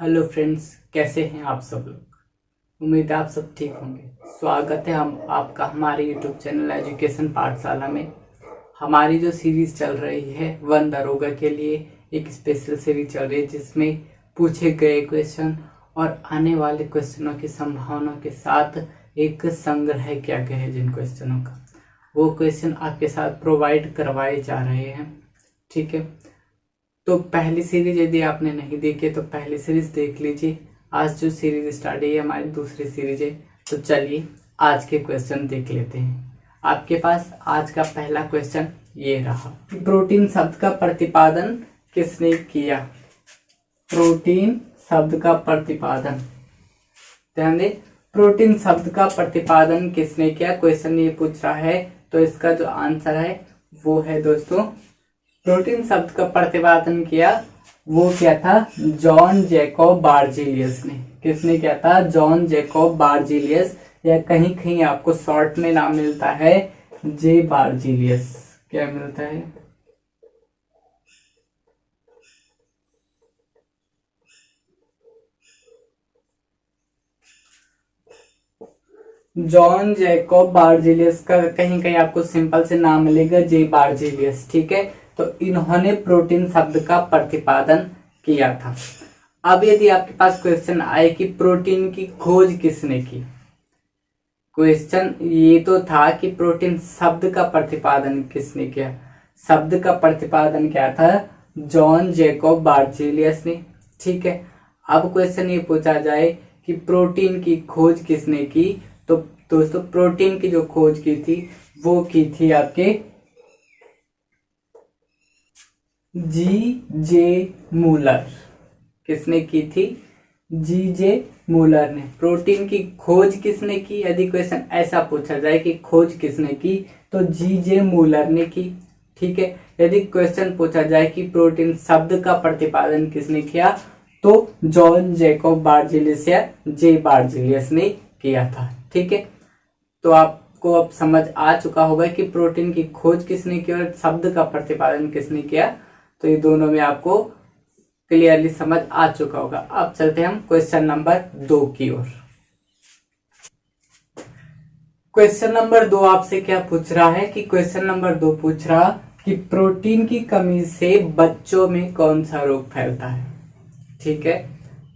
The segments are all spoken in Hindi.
हेलो फ्रेंड्स, कैसे हैं आप सब लोग। उम्मीद है आप सब ठीक होंगे। स्वागत है हम आपका हमारे यूट्यूब चैनल एजुकेशन पाठशाला में। हमारी जो सीरीज चल रही है वन दरोगा के लिए एक स्पेशल सीरीज चल रही है, जिसमें पूछे गए क्वेश्चन और आने वाले क्वेश्चनों की संभावना के साथ एक संग्रह किया गया है। जिन क्वेश्चनों का वो क्वेश्चन आपके साथ प्रोवाइड करवाए जा रहे हैं। ठीक है, तो पहली सीरीज यदि आपने नहीं देखी तो पहली सीरीज देख लीजिए। आज जो सीरीज स्टार्ट है हमारी दूसरी सीरीज है। तो चलिए आज के क्वेश्चन देख लेते हैं। आपके पास आज का पहला क्वेश्चन ये रहा, प्रोटीन शब्द का प्रतिपादन किसने किया। प्रोटीन शब्द का प्रतिपादन, ध्यान दें, प्रोटीन शब्द का प्रतिपादन किसने किया, क्वेश्चन ये पूछ रहा है। तो इसका जो आंसर है वो है दोस्तों, प्रोटीन शब्द का प्रतिपादन किया वो क्या था, जॉन जैकब बार्जीलियस ने। किसने किया था, जॉन जैकब बार्जीलियस, या कहीं कहीं आपको शॉर्ट में नाम मिलता है जे बार्जीलियस। क्या मिलता है, जॉन जैकब बार्जीलियस का कहीं कहीं आपको सिंपल से नाम मिलेगा जे बार्जीलियस। ठीक है, तो इन्होंने प्रोटीन शब्द का प्रतिपादन किया था। अब यदि आपके पास क्वेश्चन आए कि प्रोटीन की खोज किसने की, क्वेश्चन ये तो था कि प्रोटीन शब्द का प्रतिपादन किसने किया। शब्द का प्रतिपादन क्या था, जॉन जैकब बार्जीलियस ने। ठीक है, अब क्वेश्चन ये पूछा जाए कि प्रोटीन की खोज किसने की, तो दोस्तों प्रोटीन की जो खोज की थी वो की थी आपके जी जे मूलर। किसने की थी, जी जे मूलर ने। प्रोटीन की खोज किसने की, यदि क्वेश्चन ऐसा पूछा जाए कि खोज किसने की, तो जी जे मूलर ने की। ठीक है, यदि क्वेश्चन पूछा जाए कि प्रोटीन शब्द का प्रतिपादन किसने किया, तो जॉन जैकब बार्जीलियस या जे बार्जीलियस ने किया था। ठीक है, तो आपको अब समझ आ चुका होगा कि प्रोटीन की खोज किसने की और शब्द का प्रतिपादन किसने किया। तो ये दोनों में आपको क्लियरली समझ आ चुका होगा। अब चलते हैं हम क्वेश्चन नंबर 2 की ओर। क्वेश्चन नंबर 2 आपसे क्या पूछ रहा है कि क्वेश्चन नंबर 2 पूछ रहा कि प्रोटीन की कमी से बच्चों में कौन सा रोग फैलता है। ठीक है,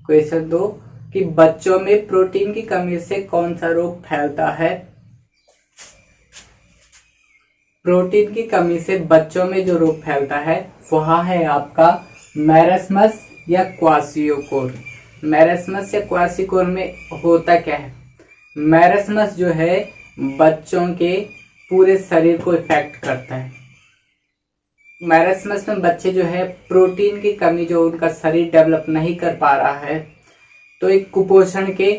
क्वेश्चन 2 कि बच्चों में प्रोटीन की कमी से कौन सा रोग फैलता है। प्रोटीन की कमी से बच्चों में जो रोग फैलता है वह है आपका मैरस्मस या क्वाशियोकोर। मैरस्मस या क्वाशियोकोर में होता क्या है, मैरस्मस जो है बच्चों के पूरे शरीर को इफेक्ट करता है। मैरस्मस में बच्चे जो है प्रोटीन की कमी, जो उनका शरीर डेवलप नहीं कर पा रहा है, तो एक कुपोषण के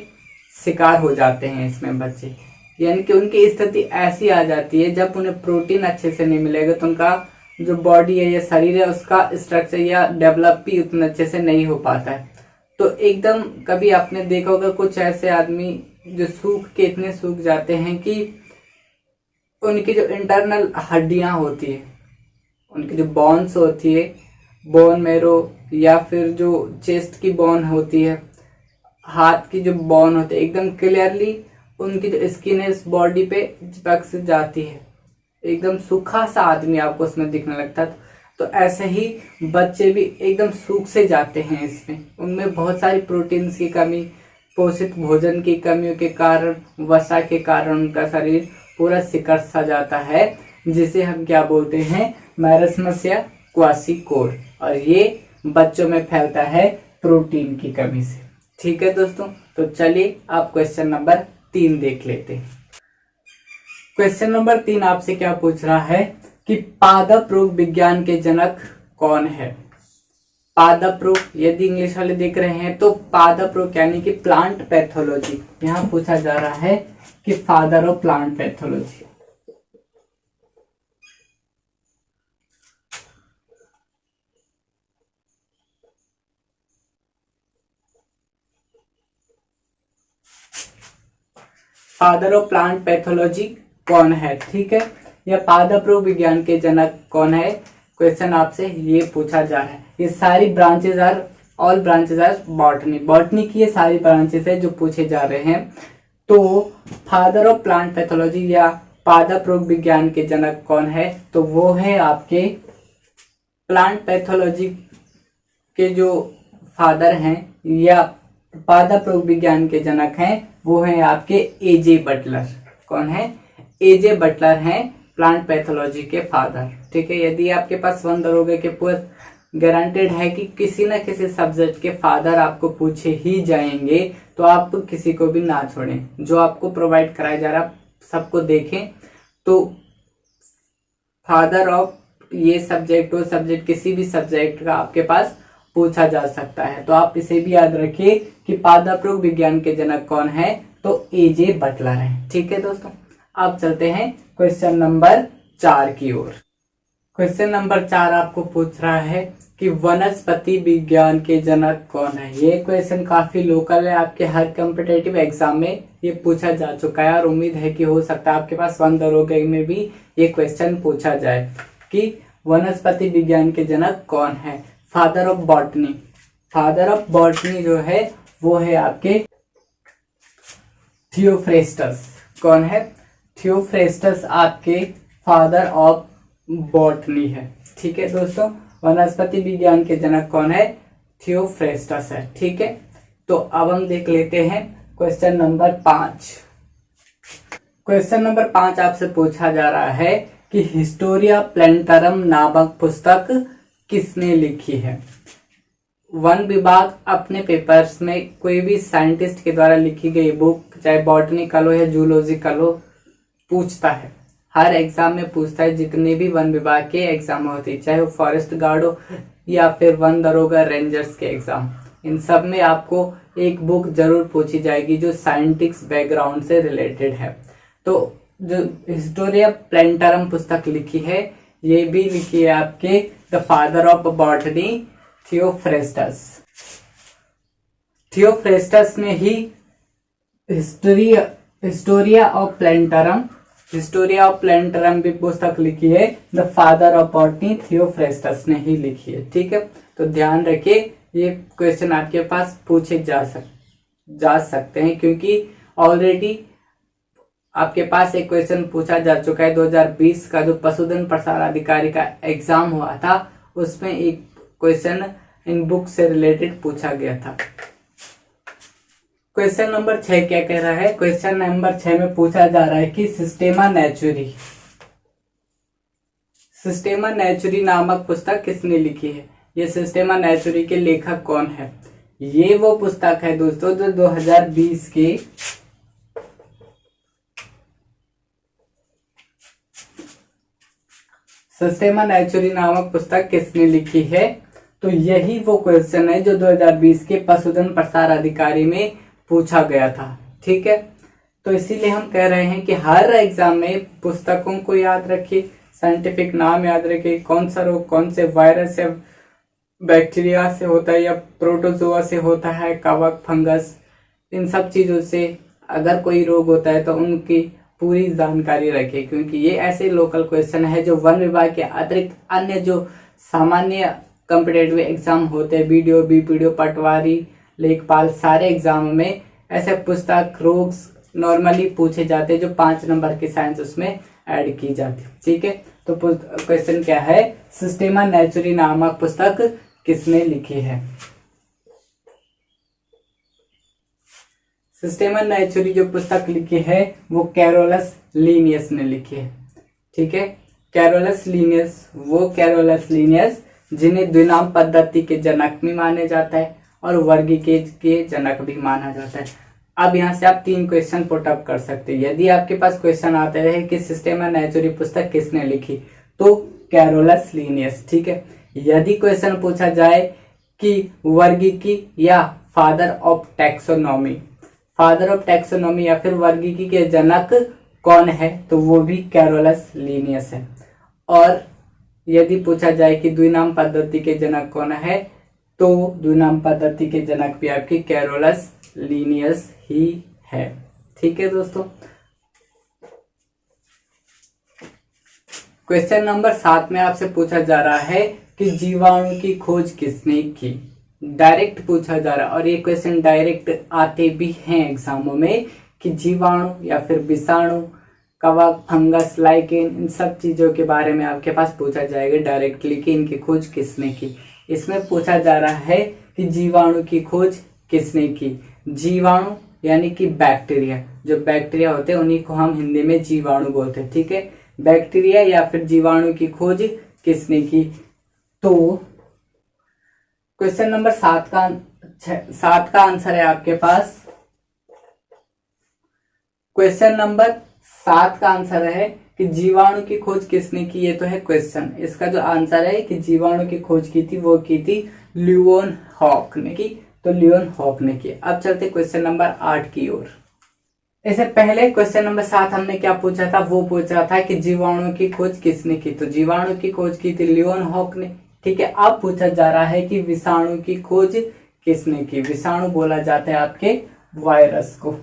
शिकार हो जाते हैं इसमें बच्चे। यानी कि उनकी स्थिति ऐसी आ जाती है, जब उन्हें प्रोटीन अच्छे से नहीं मिलेगा तो उनका जो बॉडी है या शरीर है उसका स्ट्रक्चर या डेवलप भी उतने अच्छे से नहीं हो पाता है। तो एकदम कभी आपने देखा होगा कुछ ऐसे आदमी जो सूख के इतने सूख जाते हैं कि उनकी जो इंटरनल हड्डियां होती है, उनकी जो बोन्स होती है, बोन मैरो, या फिर जो चेस्ट की बोन होती है, हाथ की जो बोन होती है, एकदम क्लियरली उनकी जो स्किन है इस बॉडी पे चिपक से जाती है। एकदम सूखा सा आदमी आपको उसमें दिखने लगता है। तो ऐसे ही बच्चे भी एकदम सूख से जाते हैं इसमें। उनमें बहुत सारी प्रोटीन्स की कमी, पोषित भोजन की कमियों के कारण, वसा के कारण उनका शरीर पूरा सिकुड़ सा जाता है, जिसे हम क्या बोलते हैं, मैरस्मस या क्वाशियोकोर। और ये बच्चों में फैलता है प्रोटीन की कमी से। ठीक है दोस्तों, तो चलिए आप क्वेश्चन नंबर 3 देख लेते हैं। क्वेश्चन नंबर 3 आपसे क्या पूछ रहा है कि पादप रोग विज्ञान के जनक कौन है। पादप रोग, यदि इंग्लिश वाले देख रहे हैं तो पादप रोग यानी कि प्लांट पैथोलॉजी यहां पूछा जा रहा है कि father of plant pathology. Father of plant pathology कौन है। ठीक है, या पादप रोग विज्ञान के जनक कौन है, क्वेश्चन आपसे ये पूछा जा रहा है। ये सारी branches are all branches are botany. Botany की ये सारी ब्रांचेस है जो पूछे जा रहे हैं। तो फादर ऑफ प्लांट पैथोलॉजी या पादप रोग विज्ञान के जनक कौन है? तो वो है आपके प्लांट पैथोलॉजी के जो फादर हैं या पादप रोग विज्ञान के जनक हैं वो हैं आपके एजे बटलर। कौन है? एजे बटलर हैं प्लांट पैथोलॉजी के फादर। ठीक है, यदि आपके पास वन दरोगे के पूर्व गारंटेड है कि किसी न किसी सब्जेक्ट के फादर आपको पूछे ही जाएंगे, तो आप किसी को भी ना छोड़ें। जो आपको प्रोवाइड कराया जा रहा सबको देखें। तो फादर ऑफ ये सब्जेक्ट वो सब्जेक्ट किसी भी सब्जेक्ट का आपके पास पूछा जा सकता है। तो आप इसे भी याद रखिए कि पादप रोग विज्ञान के जनक कौन है? तो एजे बटलर है। ठीक है दोस्तों, अब चलते हैं क्वेश्चन नंबर 4 की ओर। क्वेश्चन नंबर 4 आपको पूछ रहा है कि वनस्पति विज्ञान के जनक कौन है। ये क्वेश्चन काफी लोकल है, आपके हर कॉम्पिटेटिव एग्जाम में ये पूछा जा चुका है और उम्मीद है कि हो सकता है आपके पास वन दरोगे में भी ये क्वेश्चन पूछा जाए कि वनस्पति विज्ञान के जनक कौन है। Father of botany. Father of botany जो है वो है आपके थियोफ्रेस्टस। कौन है? थियोफ्रेस्टस आपके फादर ऑफ बॉटनी है। ठीक है दोस्तों, वनस्पति विज्ञान के जनक कौन है? थियोफ्रेस्टस है। ठीक है, तो अब हम देख लेते हैं क्वेश्चन नंबर 5। क्वेश्चन नंबर 5 आपसे पूछा जा रहा है कि हिस्टोरिया प्लेंटरम नामक पुस्तक किसने लिखी है। वन विभाग अपने पेपर्स में कोई भी साइंटिस्ट के द्वारा लिखी गई बुक, चाहे बॉटनी का लो या जूलॉजी का लो, पूछता है। हर एग्जाम में पूछता है, जितने भी वन विभाग के एग्जाम होते हैं, चाहे वो फॉरेस्ट गार्ड हो या फिर वन दरोगा रेंजर्स के एग्जाम, इन सब में आपको एक बुक जरूर पूछी जाएगी जो साइंटिफिक बैकग्राउंड से रिलेटेड है। तो जो हिस्टोरिया प्लेंटरम पुस्तक लिखी है, ये भी लिखी है आपके the father of botany Theophrastus. Theophrastus ने ही हिस्टोरिया ऑफ प्लेंटरम भी पुस्तक लिखी है। The father of botany Theophrastus ने ही लिखी है। ठीक है, तो ध्यान रखिए ये क्वेश्चन आपके पास पूछे जा सकते हैं, क्योंकि ऑलरेडी आपके पास एक क्वेश्चन पूछा जा चुका है। 2020 का जो पशुधन प्रसार अधिकारी का एग्जाम हुआ था, उसमें एक क्वेश्चन इन बुक से रिलेटेड पूछा गया था। क्वेश्चन नंबर 6 क्या कह रहा है? क्वेश्चन नंबर 6 में पूछा जा रहा है कि सिस्टेमा नेचुरी नामक पुस्तक किसने लिखी है। ये सिस्टेमा नेचुरी के लेखक कौन है? ये वो पुस्तक है दोस्तों जो 2020 के सिस्टेमा नेचुरी नामक पुस्तक किसने लिखी है। तो यही वो क्वेश्चन है जो 2020 के पशुधन प्रसार अधिकारी में पूछा गया था। ठीक है, तो इसीलिए हम कह रहे हैं कि हर एग्जाम में पुस्तकों को याद रखिए, साइंटिफिक नाम याद रखिए, कौन सा रोग कौन से वायरस या बैक्टीरिया से होता है या प्रोटोजोआ से होता है, कवक, फंगस, इन सब चीजों से अगर कोई रोग होता है तो उनकी पूरी जानकारी रखिए, क्योंकि ये ऐसे लोकल क्वेश्चन है जो वन विभाग के अतिरिक्त अन्य जो सामान्य कॉम्पिटेटिव एग्जाम होते हैं, बीडीओ, बीपीडीओ, पटवारी, लेखपाल, सारे एग्जाम में ऐसे पुस्तक रोग नॉर्मली पूछे जाते हैं जो 5 नंबर की साइंस उसमें ऐड की जाती है। ठीक है, तो क्वेश्चन क्या है? सिस्टेमा नेचुरी नामक पुस्तक किसने लिखी है। सिस्टेमा नेचुरी जो पुस्तक लिखी है वो कैरोलस लीनियस ने लिखी है। ठीक है, कैरोलस लीनियस जिन्हें द्विनाम पद्धति के जनक भी माने जाता है और वर्गीकेज के जनक भी माना जाता है। अब यहाँ से आप 3 क्वेश्चन पुट अप कर सकते हैं। यदि आपके पास क्वेश्चन आते रहे कि सिस्टेमा नेचुरी पुस्तक किसने लिखी, तो कैरोलस लीनियस। ठीक है, यदि क्वेश्चन पूछा जाए कि वर्गीकी या फादर ऑफ टैक्सोनॉमी या फिर वर्गीकी के जनक कौन है, तो वो भी कैरोलस लीनियस है। और यदि पूछा जाए कि द्विनाम पद्धति के जनक कौन है, तो द्विनाम पद्धति के जनक भी आपकी कैरोलस लीनियस ही है। ठीक है दोस्तों, क्वेश्चन नंबर 7 में आपसे पूछा जा रहा है कि जीवाणु की खोज किसने की। डायरेक्ट पूछा जा रहा है और ये क्वेश्चन डायरेक्ट आते भी हैं एग्जामों में कि जीवाणु या फिर विषाणु, कवक, फंगस, लाइकेन, इन सब चीजों के बारे में आपके पास पूछा जाएगा डायरेक्टली कि इनकी खोज किसने की। इसमें पूछा जा रहा है कि जीवाणु की खोज किसने की। जीवाणु यानी कि बैक्टीरिया, जो बैक्टीरिया होते हैं उन्हीं को हम हिंदी में जीवाणु बोलते हैं, ठीक है। बैक्टीरिया या फिर जीवाणु की खोज किसने की। तो क्वेश्चन नंबर 7 का आंसर है आपके पास। क्वेश्चन नंबर 7 का आंसर है कि जीवाणु की खोज किसने की। ये तो है क्वेश्चन, इसका जो आंसर है कि जीवाणु की खोज की थी वो की थी ल्यूवेनहॉक ने की। तो ल्यूवेनहॉक ने की। अब चलते क्वेश्चन नंबर 8 की ओर। इससे पहले क्वेश्चन नंबर 7 हमने क्या पूछा था, वो पूछा था कि जीवाणु की खोज किसने की। तो जीवाणु की खोज की थी ल्यूवेनहॉक ने, ठीक है। अब पूछा जा रहा है कि विषाणु की खोज किसने की। विषाणु बोला जाता है आपके वायरस को।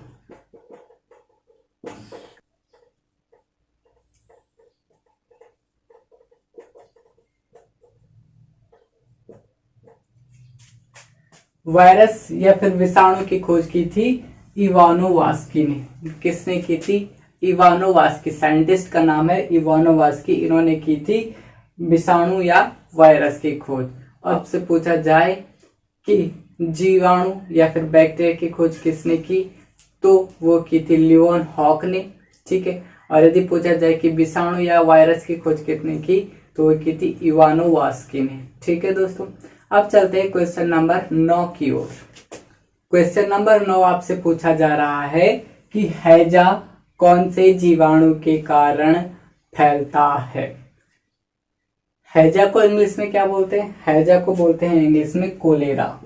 वायरस या फिर विषाणु की खोज की थी इवानोवास्की ने। किसने की थी? इवानोवास्की, साइंटिस्ट का नाम है इवानोवास्की। इन्होंने की थी विषाणु या वायरस की खोज। अब से पूछा जाए कि जीवाणु या फिर बैक्टीरिया की खोज किसने की, तो वो की थी ल्यूवेनहॉक ने, ठीक है। और यदि पूछा जाए कि विषाणु या वायरस की खोज किसने की, तो वो की थी इवानोवास्की ने, ठीक है दोस्तों। अब चलते हैं क्वेश्चन नंबर 9 की ओर। क्वेश्चन नंबर 9 आपसे पूछा जा रहा है कि हैजा कौन से जीवाणु के कारण फैलता है। हैजा को इंग्लिश में क्या बोलते हैं? हैजा को बोलते हैं इंग्लिश में कोलेरा।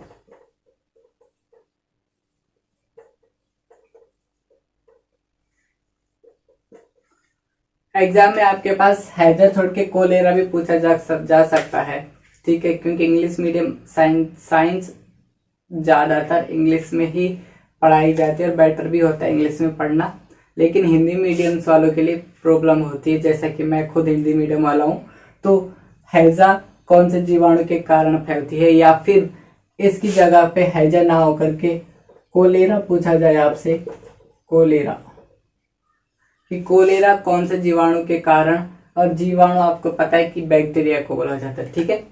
एग्जाम में आपके पास हैजा छोड़ के कोलेरा भी पूछा जा सकता है, ठीक है, क्योंकि इंग्लिश मीडियम साइंस ज्यादातर इंग्लिश में ही पढ़ाई जाती है और बेटर भी होता है इंग्लिश में पढ़ना। लेकिन हिंदी मीडियम वालों के लिए प्रॉब्लम होती है, जैसा कि मैं खुद हिंदी मीडियम वाला हूँ। तो हैजा कौन से जीवाणु के कारण फैलती है, या फिर इसकी जगह पे हैजा ना होकर के कोलेरा पूछा जाए आपसे, कोलेरा, कि कोलेरा कौन से जीवाणु के कारण। और जीवाणु आपको पता है कि बैक्टीरिया को बोला जाता है, ठीक है।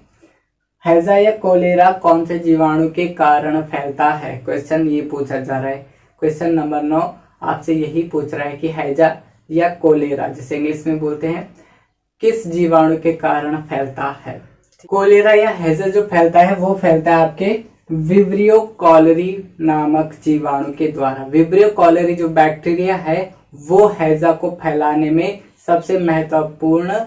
हैजा या कोलेरा कौन से जीवाणु के कारण फैलता है, क्वेश्चन ये पूछा जा रहा है। क्वेश्चन नंबर 9 आपसे यही पूछ रहा है कि हैजा या कोलेरा, जिसे इंग्लिश में बोलते हैं, किस जीवाणु के कारण फैलता है। कोलेरा या हैजा जो फैलता है वो फैलता है आपके विब्रियो कॉलेरी नामक जीवाणु के द्वारा। विब्रियो कॉलेरी जो बैक्टीरिया है वो हैजा को फैलाने में सबसे महत्वपूर्ण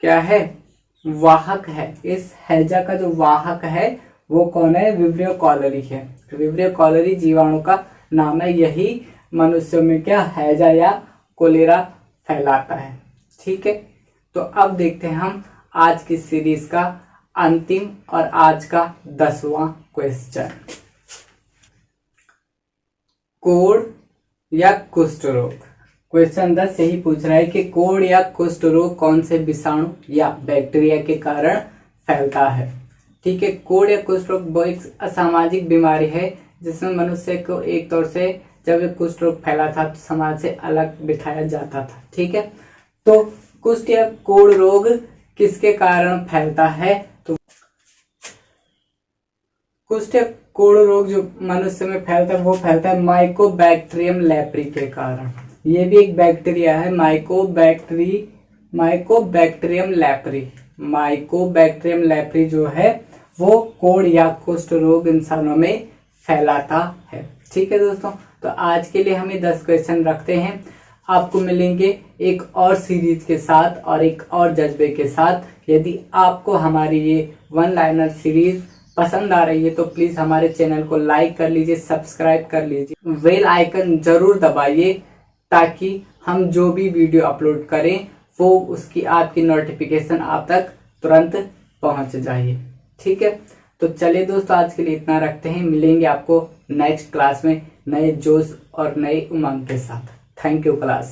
क्या है, वाहक है। इस हैजा का जो वाहक है वो कौन है? विब्रियो कॉलेरी है। विब्रियो कॉलेरी जीवाणु का नाम है, यही मनुष्यों में क्या हैजा या कोलेरा फैलाता है, ठीक है। तो अब देखते हैं हम आज की सीरीज का अंतिम और आज का 10वां क्वेश्चन। कोढ़ या कुष्ठ रोग। क्वेश्चन 10 यही पूछ रहा है कि कोढ़ या कुष्ठ रोग कौन से विषाणु या बैक्टीरिया के कारण फैलता है, ठीक है। कोढ़ या कुष्ठ रोग वो एक असामाजिक बीमारी है जिसमें मनुष्य को एक तौर से जब कुष्ठ रोग फैला था तो समाज से अलग बिठाया जाता था, ठीक है। तो कुष्ठ या कोढ़ रोग किसके कारण फैलता है? तो कुष्ठ या कोढ़ रोग जो मनुष्य में फैलता है वो फैलता है माइकोबैक्टीरियम लेप्री के कारण। ये भी एक बैक्टीरिया है, माइकोबैक्टीरियम लेप्री। माइकोबैक्टीरियम लेप्री जो है वो कोढ़ या कुष्ठ रोग इंसानों में फैलाता है, ठीक है दोस्तों। तो आज के लिए हम ये 10 क्वेश्चन रखते हैं। आपको मिलेंगे एक और सीरीज के साथ और एक और जज्बे के साथ। यदि आपको हमारी ये 1 लाइनर सीरीज पसंद आ रही है तो प्लीज हमारे चैनल को लाइक कर लीजिए, सब्सक्राइब कर लीजिए, बेल आइकन जरूर दबाइए ताकि हम जो भी वीडियो अपलोड करें वो उसकी आपकी नोटिफिकेशन आप तक तुरंत पहुंच जाए, ठीक है। तो चलिए दोस्तों आज के लिए इतना रखते हैं। मिलेंगे आपको नेक्स्ट क्लास में नए जोश और नए उमंग के साथ। Thank you class.